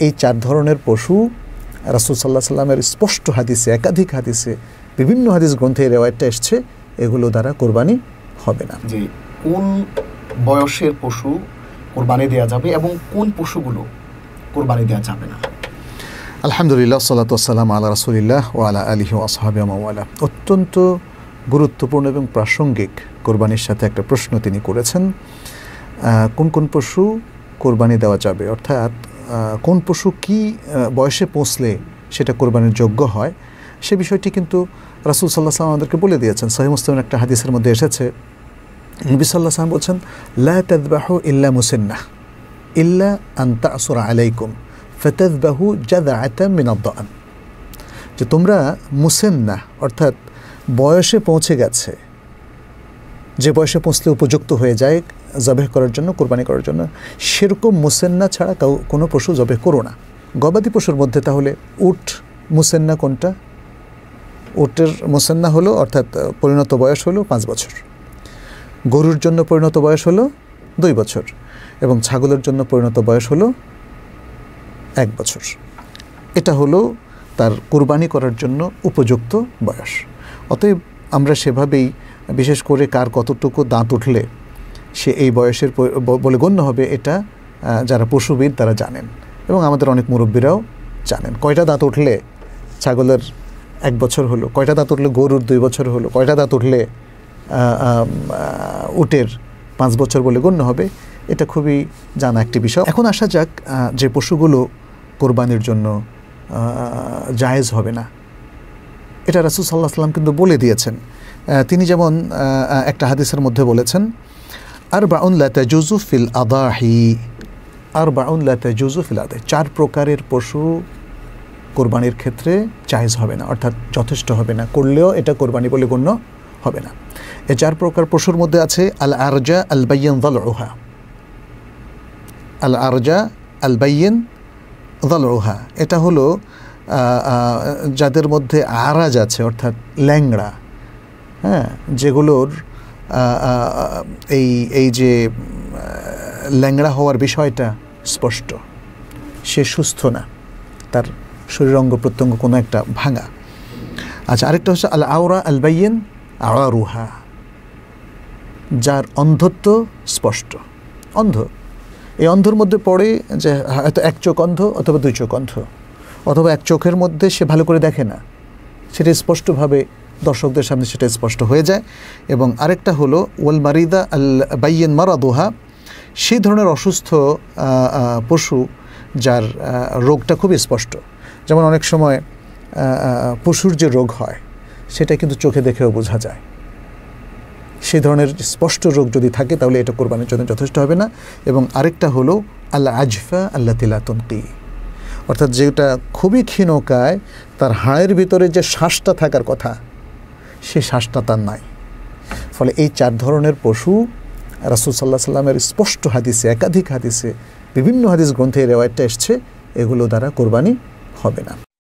এই 4 ধরনের পশু রাসূল সাল্লাল্লাহু আলাইহি সাল্লামের স্পষ্ট হাদিসে, একাধিক হাদিসে, বিভিন্ন হাদিস গ্রন্থে এই রিওয়ায়াতটা এসেছে, এগুলো দ্বারা কোরবানি হবে না। যে কোন বয়সের পশু কোরবানি দেওয়া যাবে এবং কোন পশুগুলো কোরবানি দেওয়া যাবে না? আলহামদুলিল্লাহ, সাল্লাতু ওয়াসসালামু আলা রাসূলিল্লাহ ওয়া আলা আলিহি ওয়া আসহাবিহি ওয়া মাওয়ালা। অত্যন্ত গুরুত্বপূর্ণ এবং প্রাসঙ্গিক কোরবানির সাথে একটা প্রশ্ন তিনি করেছেন। কোন কোন পশু কোরবানি দেওয়া যাবে, অর্থাৎ কোন পশু কি বয়সে পৌঁছলে সেটা কোরবানির যোগ্য হয়, সে বিষয়টি কিন্তু রাসূল সাল্লাল্লাহু আলাইহি ওয়াসাল্লাম আমাদেরকে বলে দিয়েছেন। সহিহ মুসলিমের একটা হাদিসের মধ্যে এসেছে, নবী সাল্লাল্লাহু আলাইহি ওয়াসাল্লাম বলছেন, লা তাযবাহু ইল্লা মুসিন্নাহ ইল্লা আন তা'সুরা আলাইকুম ফাতাযবাহু জাযআতাম মিন আদ-দা'ন। যে তোমরা মুসিন্নাহ অর্থাৎ বয়সে পৌঁছে গেছে, যে বয়সে পৌঁছলে উপযুক্ত হয়ে যায় জবেহ করার জন্য, কোরবানি করার জন্য, সেরকম মুসেন্না ছাড়া কোনো পশু জবেহ করো না। গবাদি পশুর মধ্যে তাহলে উট মুসেন্না কোনটা? উটের মুসেন্না হলো, অর্থাৎ পরিণত বয়স হলো 5 বছর। গরুর জন্য পরিণত বয়স হলো 2 বছর এবং ছাগলের জন্য পরিণত বয়স হলো 1 বছর। এটা হলো তার কোরবানি করার জন্য উপযুক্ত বয়স। অতএব আমরা সেভাবেই, বিশেষ করে কার কতটুকু দাঁত উঠলে সে এই বয়সের বলে গণ্য হবে, এটা যারা পশুবিদ তারা জানেন এবং আমাদের অনেক মুরব্বীরাও জানেন। কয়টা দাঁত উঠলে ছাগলের 1 বছর হলো, কয়টা দাঁত উঠলে গরুর 2 বছর হলো, কয়টা দাঁত উঠলে উটের 5 বছর বলে গণ্য হবে, এটা খুবই জানা একটি বিষয়। এখন আসা যাক যে পশুগুলো কোরবানির জন্য জায়েজ হবে না, এটা রাসূল সাল্লাল্লাহু আলাইহি ওয়াসাল্লাম কিন্তু বলে দিয়েছেন। তিনি যেমন একটা হাদিসের মধ্যে বলেছেন, আরবাউন লা তাজুজু ফিল আদাহি, আরবাউন লা তাজুজু ফিল আদাহি, 4 প্রকারের পশু কোরবানির ক্ষেত্রে জায়েজ হবে না, অর্থাৎ যথেষ্ট হবে না, করলেও এটা কোরবানি বলে গণ্য হবে না। এই 4 প্রকার পশুর মধ্যে আছে আল আরজা আল বাইয়িন যালউহা, আল আরজা আল বাইয়িন যালউহা, এটা হলো যাদের মধ্যে আরাজ আছে, অর্থাৎ ল্যাংড়া, হ্যাঁ, যেগুলোর এই যে ল্যাংড়া হওয়ার বিষয়টা স্পষ্ট, সে সুস্থ না, তার শরীর অঙ্গ প্রত্যঙ্গ কোনো একটা ভাঙা। আচ্ছা, আরেকটা হচ্ছে আল আওরা আল বাইয়িন আওয়ারুহা, যার অন্ধত্ব স্পষ্ট, অন্ধ। এই অন্ধর মধ্যে পড়ে যে হয়তো 1 চোখ অন্ধ অথবা 2 চোখ অন্ধ, অথবা 1 চোখের মধ্যে সে ভালো করে দেখে না, সেটা স্পষ্টভাবে দর্শকদের সামনে সেটা স্পষ্ট হয়ে যায়। এবং আরেকটা হলো ওয়াল মারিদা আল বাইয়িন মারাদুহা, সেই ধরনের অসুস্থ পশু যার রোগটা খুবই স্পষ্ট। যেমন অনেক সময় পশুর যে রোগ হয় সেটা কিন্তু চোখে দেখেও বোঝা যায়। সেই ধরনের স্পষ্ট রোগ যদি থাকে তাহলে এটা কোরবানির জন্য যথেষ্ট হবে না। এবং আরেকটা হলো আল আজফা আল্লাতী লা তুনকি, অর্থাৎ যেটা খুবই ক্ষীণকায়, তার হাড়ের ভিতরে যে শ্বাসটা থাকার কথা সে শ্বাসটা তার নাই। ফলে এই 4 ধরনের পশু রাসূল সাল্লাল্লাহু আলাইহি সাল্লামের স্পষ্ট হাদিসে, একাধিক হাদিসে, বিভিন্ন হাদিস গ্রন্থে এই রিওয়ায়াতটা এসেছে, এগুলো দ্বারা কোরবানি হবে না।